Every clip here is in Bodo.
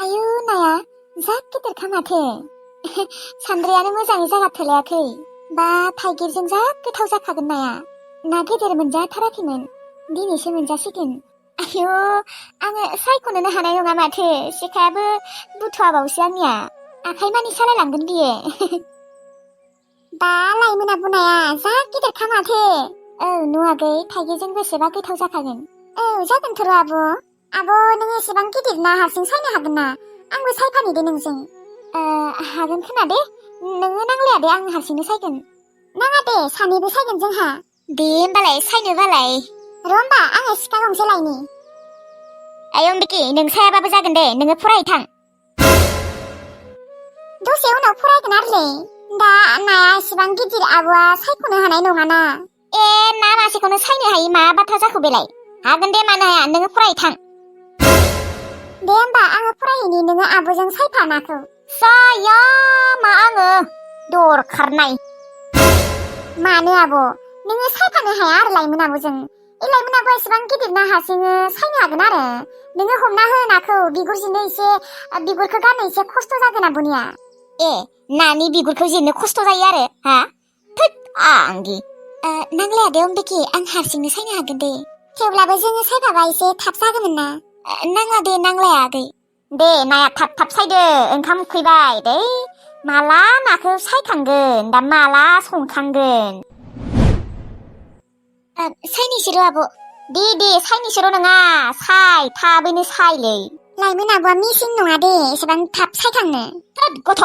आयु नाया जा गिदिरखा माथो सान्द्रियानो मोजाङै जागाथलायाखै बा थाइगिरजों जा गोथाव जाखागोन नाया ना गिदिर मोनजाथाराखैमोन दिनैसो मोनजासिगोन आयु आङो सायख'नोनो हानाय नङा माथो सिखायाबो बुथुवाबावसो आंनिया आखाइ मानि सालायलांगोन बियो बा लाइमोन आबु नाया जा गिदिरखा माथो औ नुवाखै थाइगिरजों बेसेबा गोथाव जाखागोन औ जागोनथ' र' आब' नों एसेबां गिदिर ना हारसिं सायनो हागोन ना आंबो सायफानि दे नोंजों हागोन खोना दे नोङो नांलाया दे आं हारसिंनो सायगोन नाङा दे सानैबो सायगोन जोंहा दे होमबालाय सायनो बालाय र' होमबा आङो सिखा गंसे लायनि आय अम्बिके नों सायाबाबो जागोन दे नोङो फरायथां दसे उनाव फरायगोन आरोलै दा नाया एसेबां गिदिर आब'आ सायख'नो हानाय नङाना ए ना मासेखौनो सायनो हायो मा बाथ्रा जाखो बेलाय हागोन दे मानो हाया नोङो फरायथां दे होमबा आङो फरायहैनि नोङो आब'जों सायफा नाखौ जाया मा आङो दरखारनाय मानो आब' नोङो सायफानो हाया आरो लाइमोन आब'जों लाइमोन आब'आ एसेबां गिदिर ना हारसिङै सायनो हागोन आरो नोङो हमना हो नाखौ बिगुर जिरनो एसे बिगुरखौ गारनो एसे खस्थ' जागोन आब'निया ए नानि बिगुरखौ जिरनो खस्थ' जायो आरो हा थोद आंगि नांलाया दे अम्बिके आं हारसिंनो सायनो हागोन दे थेवब्लाबो जोङो सायफाबा एसे थाब जागोन ना नाङा दे नांलाया आगै दे नाया थाब थाब सायदो ओंखाम उखैबाय दे माला नाखौ सायखांगोन दा माला संखांगोन सायनोसै आब' दे सायनोसै नङा साय थाबैनो सायलै लाइमोन आब'आ मिसिं नङा दे एसेबां थाब सायखांनो थोद गथ'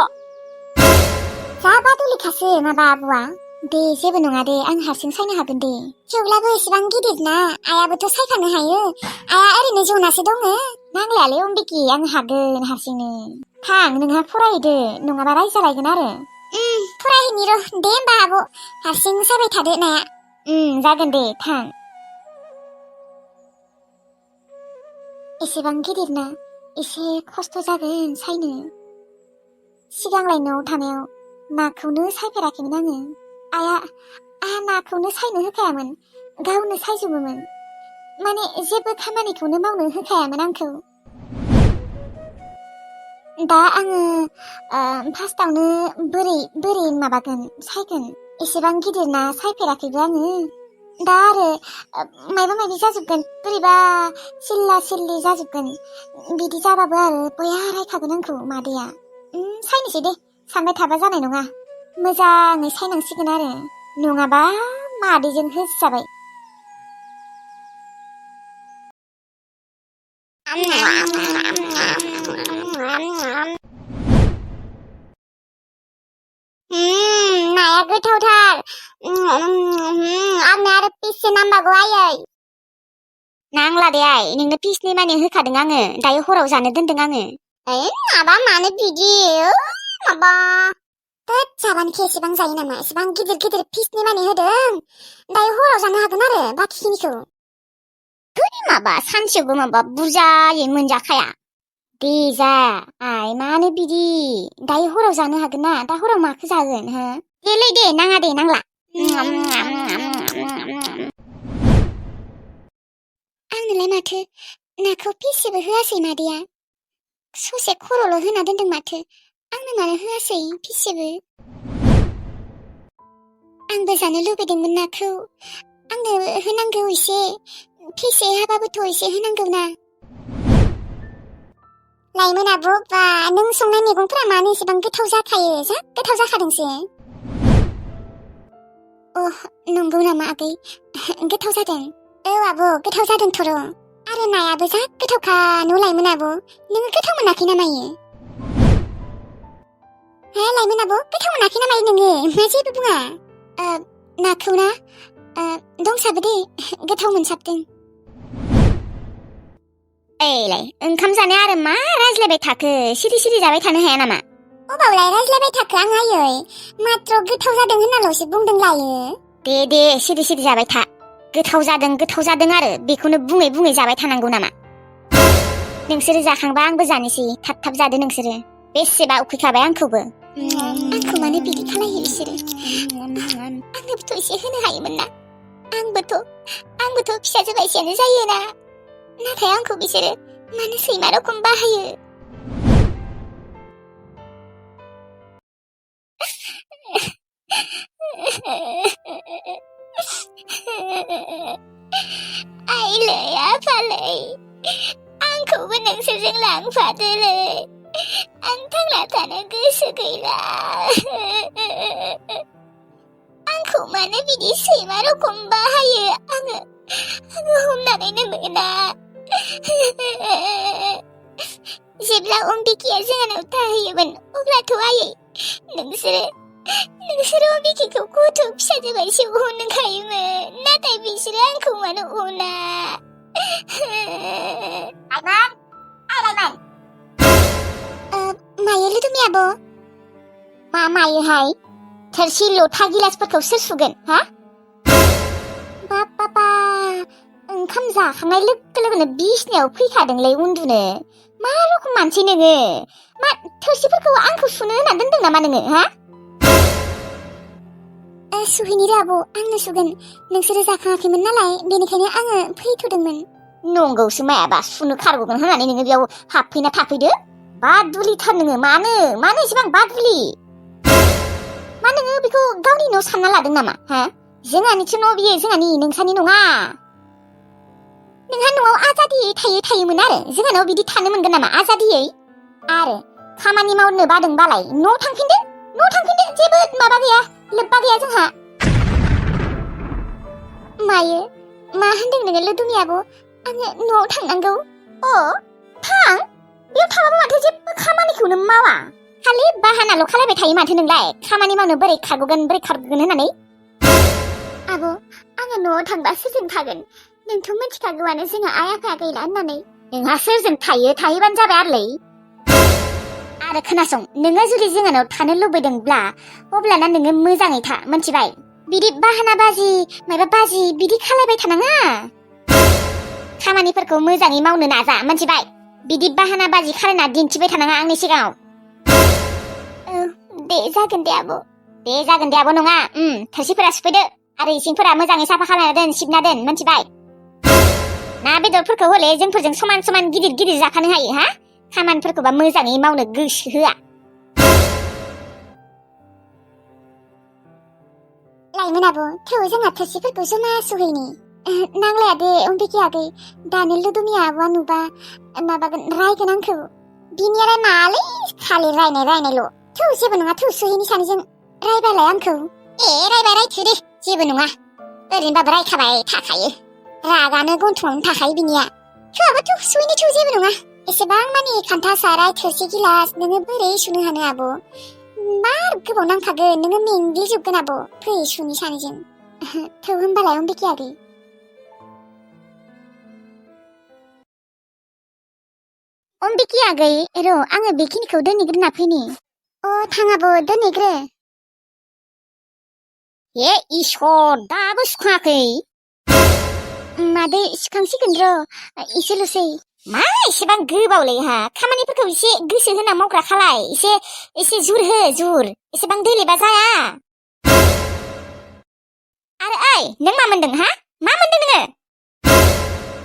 जा बादुलिखासो माबा आब'आ दे जेबो नङा दे आं हारसिं सायनो हागोन दे थेवब्लाबो एसेबां गिदिर ना आयाबोथ' सायखानो हायो आया ओरैनो जनासो दङ नांलायालै अम्बिके आं हागोन हारसिंनो थां नोंहा फरायदो नङाबा रायजालायगोन आरो फरायहैनि र' दे होमबा आब' हारसिं सायबाय थादो नाया जागोन दे थां एसेबां गिदिर ना एसे खस्थ' जागोन सायनो सिगांलाय न'आव थानायाव नाखौनो सायफेराखैमोन आङो आया नाखौनो सायनो होखायामोन गावनो सायजोबोमोन माने जेबो खामानिखौनो मावनो होखायामोन आंखौ दा आङो फार्स्टआवनो बोरै माबागोन सायगोन एसेबां गिदिर ना सायफेराखैबो आङो दा आरो मायबा मायबि जाजोबगोन बोरैबा सिल्ला सिल्लि जाजोबगोन बिदि जाबाबो आरो बया रायखागोन आंखौ मादैया सायनोसै दे सानबाय थाबा जानाय नङा मोजाङै सायनांसिगोन आरो नङाबा मादैजों होजाबाय नाया गोथावथार आंनो आरो पिससो नांबावगौ आयै नांला दे आइ नोंनो पिसनि मानि होखादों आङो दायो हराव जानो दोनदों आङो माबा मानो बिदि माबा थोद जाबानोखि एसेबां जायो नामा एसेबां गिदिर गिदिर पिसनि मानि होदों दायो हराव जानो हागोन आरो बाखिखिनिखौ माबा सानसेयावबो माबा बुरजायै मोनजाखाया दे जा आइ मानो बिदि दायो हराव जानो हागोन ना दा हराव माखौ जागोन हो देलै दे नाङा दे नांला आंनोलाय माथो नाखौ पिससेबो होआसै मादैया ससे खर'ल' होना दोनदों माथो आंनो मानो होआसै पिससेबो आंबो जानो लुबैदोंमोन नाखौ आंनो होनांगौ एसे फिसे हाबाबोथ' एसे होनांगौ ना लाइमोन आब' बा नों संनाय मैगंफोरा मानो एसेबां गोथाव जाखायो जा गोथाव जाखादोंसो नंगौ नामा आगै गोथाव जादों औ आब' गोथाव जादोंथ' र' आरो नायाबो जा गोथावखा न' लाइमोन आब' नोङो गोथाव मोनाखै ना मायो लाइमोन आब' गोथाव मोनाखै ना मायो नोङो मा जेबो बुङा नाखौ ना दंसाबो दे गोथाव मोनसाबदों एलाय ओंखाम जानाय आरो मा रायज्लायबाय थाखो सिरि सिरि जाबाय थानो हाया नामा अबावलाय रायज्लायबाय थाखो आं आयै मात्र गोथाव जादों होननाल'सो बुंदों लायो दे सिरि सिरि जाबाय था गोथाव जादों आरो बेखौनो बुङै बुङै जाबाय थानांगौ नामा नोंसोरो जाखांबा आंबो जानोसै थाब थाब जादो नोंसोरो बेसेबा उखैखाबाय आंखौबो आंखौ मानो बिदि खालायो बिसोरो आंनोबोथ' एसे होनो हायोमोन ना आंबोथ' फिसाजो बायदियानो जायोना नाथाय आंखौ बिसोरो मानो सैमा रखम बाहायो फालोय आफालोय आंखौबो नोंसोरजों लांफादोलै आं थांना थानो गोसो गैला आंखौ मानो बिदि सैमा रखम बाहायो आङो हमनानैनो मोना जेब्ला अम्बिकाया जोंहानाव थाहैयोमोन अब्लाथ' आयै नोंसोरो अम्बिकाखौ गथ' फिसाजो बायदिसो अनखायोमोन नाथाय बिसोरो आंखौ मानो अना लाइमान मायो लोदुमि आब' मा मायोहाय थोरसि लथा गिलासफोरखौ सोर सुगोन हा बाबा ओंखाम जाखांनाय लोगो लोगोनो बिसिनायाव फैखादोंलै उन्दुनो मा रखम मानसि नोङो मा थोरसिफोरखौ आंखौ सुनो होनना दोनदों नामा नोङो हा सुहैनि र' आब' आंनो सुगोन नोंसोरो जाखाङाखैमोन नालाय बेनिखायनो आङो फैथ'दोंमोन नंगौसो मायाबा सुनो खारग'गोन होननानै नोङो बेयाव हाबफैना थाफैदो बादुलिथार नोङो मानो एसेबां बादुलि मा नोङो बेखौ गावनि न' सानना लादों नामा हा जोंहानिसो न' बियो जोंहानि नोंसानि नङा नोंहा न'आव आजादियै थायोमोन आरो जोंहानाव बिदि थानो मोनगोन नामा आजादियै आरो खामानि मावनो बादोंबालाय न'आव थांफिनदो जेबो माबा गैया लोब्बा गैया जोंहा मायो मा होनदों नोङो लोदुमि आब' आङो न'आव थांनांगौ थां बेयाव थाबाबो माथो जेबो खामानिखौनो मावा खालि बाहानाल' खालामबाय थायो माथो नोंलाय खामानि मावनो बोरै खारग'गोन होननानै आब' आङो न'आव थांबा सोरजों थागोन नोंथ' मिथिखागौआनो जोंहा आइ आफाया गैला होननानै नोंहा सोरजों थाहैबानो जाबाय आरो खोनासं नोङो जुदि जोंहानाव थानो लुबैदोंब्ला अब्लाना नोङो मोजाङै था मिथिबाय बिदि बाहाना बाजि माबा बाजि बिदि खालायबाय थानाङा खामानिफोरखौ मोजाङै मावनो नाजा मिथिबाय बिदि बाहाना बाजि खालायना दिन्थिबाय थानाङा आंनि सिगाङाव दे जागोन दे आब' नङा थोरसिफोरा सुफैदो आरो इसिंफोरा मोजाङै साफा खालामना दोन सिबना दोन मिथिबाय ना बेदरफोरखौ हले जोंफोरजों समान गिदिर जाखानो हायो हा खामानिफोरखौबा मोजाङै मावनो गोसो होआ लाइमोन आब' थौ जोंहा थोरसिफोरखौ जमा सुहैनि नांलाया दे अम्बिका आगै दानो लोदुमि आब'आ नुबा माबागोन रायगोन आंखौ बिनियालाय मालै खालि रायनायल' थौ जेबो नङा थौ सुहैनि सानैजों रायबालाय आंखौ रायबा रायथो दे जेबो नङा ओरैनोबाबो रायखाबाय थाखायो रागानो गन्थङावनो थाखायो बिनिया थौआबो थौ सुहैनि थौ जेबो नङा एसेबां मानि खान्था साराय थोरसि गिलास नोङो बोरै सुनो हानो आब' मार गोबाव नांखागोन नोङो मेंग्लिजोबगोन आब' फै सुनि सानैजों थौ होनबालाय अम्बिका आगै र' आङो बेखिनिखौ दोनहैग्रोना फैनि थां आब' दोनहैग्रो इसर दाबो सुखाङाखै मादै सुखांसिगोन र' एसेल'सै मा एसेबां गोबावलै हा खामानिफोरखौ एसे गोसो होना मावग्रा खालाय एसे जुर एसेबां दैलेबा जाया आरो नों मा मोनदों हा मा मोनदों नोङो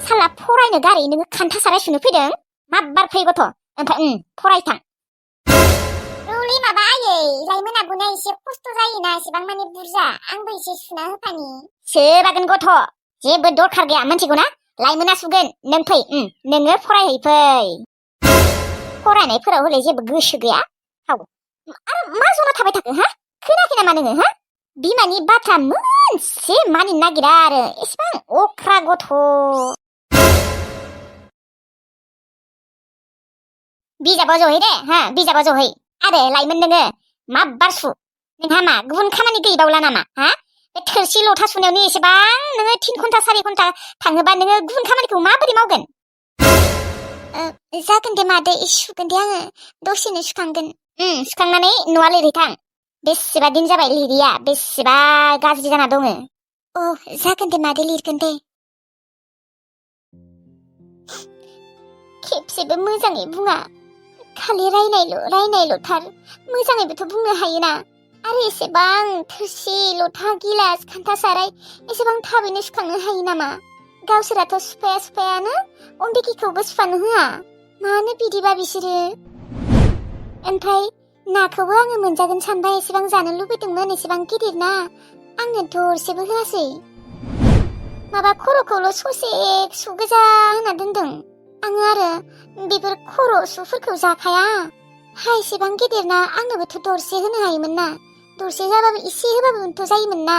साला फरायनो गारै नोङो खान्था साराय सुनो फैदों माब्बार फै गथ' ओमफ्राय फरायथां रौलै माबा आयै लाइमोन आब'ना एसे खस्थ' जायोना एसेबां माने बुरजा आंबो एसे सुना होफानि सोबागोन गथ' जेबो दरखार गैया मिथिगौना लाइमोना सुगोन नों फै नोङो फरायहै फरायनायफोराव हले जेबो गोसो गैया आरो मा जना थाबाय थाखो हा खोनायाखै नामा नोङो हा बिमानि बाथ्रा मोनसे मानिनो नागिरा आरो एसेबां अख्रा गथ' बिजाबाव जहै दे बिजाबाव जहै आरो लाइमोन नोङो माब्बार सु नोंहा मा गुबुन खामानि गैबावला नामा हा बे थोरसि लथा सुनायावनो एसेबां नोङो 3 घन्टा 4 घन्टा थाङोबा नोङो गुबुन खामानिखौ माबोरै मावगोन जागोन दे मादै सुगोन दे आङो दसेनो सुखांगोन सुखांनानै न'आ लिरहैथां बेसेबा दिन जाबाय लिरिया बेसेबा गाज्रि जाना दङ जागोन दे मादै लिरगोन दे खेबसेबो मोजाङै बुङा खालि रायनायल'थार मोजाङैबोथ' बुंनो हायोना आरो एसेबां थोरसि लथा गिलास खान्था साराय एसेबां थाबैनो सुखांनो हायो नामा गावसोराथ' सुफायानो अम्बिकाखौबो सुफानो होआ मानो बिदिबा बिसोरो ओमफ्राय नाखौबो आङो मोनजागोन सानबा एसेबां जानो लुबैदोंमोन एसेबां गिदिर ना आंनो दरसेबो होआसै माबा खर'खौल' ससे सु गोजा होना दोनदों। आङो आरो बेफोर खर' सुफोरखौ जाखाया। हा एसेबां गेदेरना आंनोबोथ' दरसे होनो हायोमोन ना। दरसे जाबाबो एसे होबाबोथ' जायोमोन ना।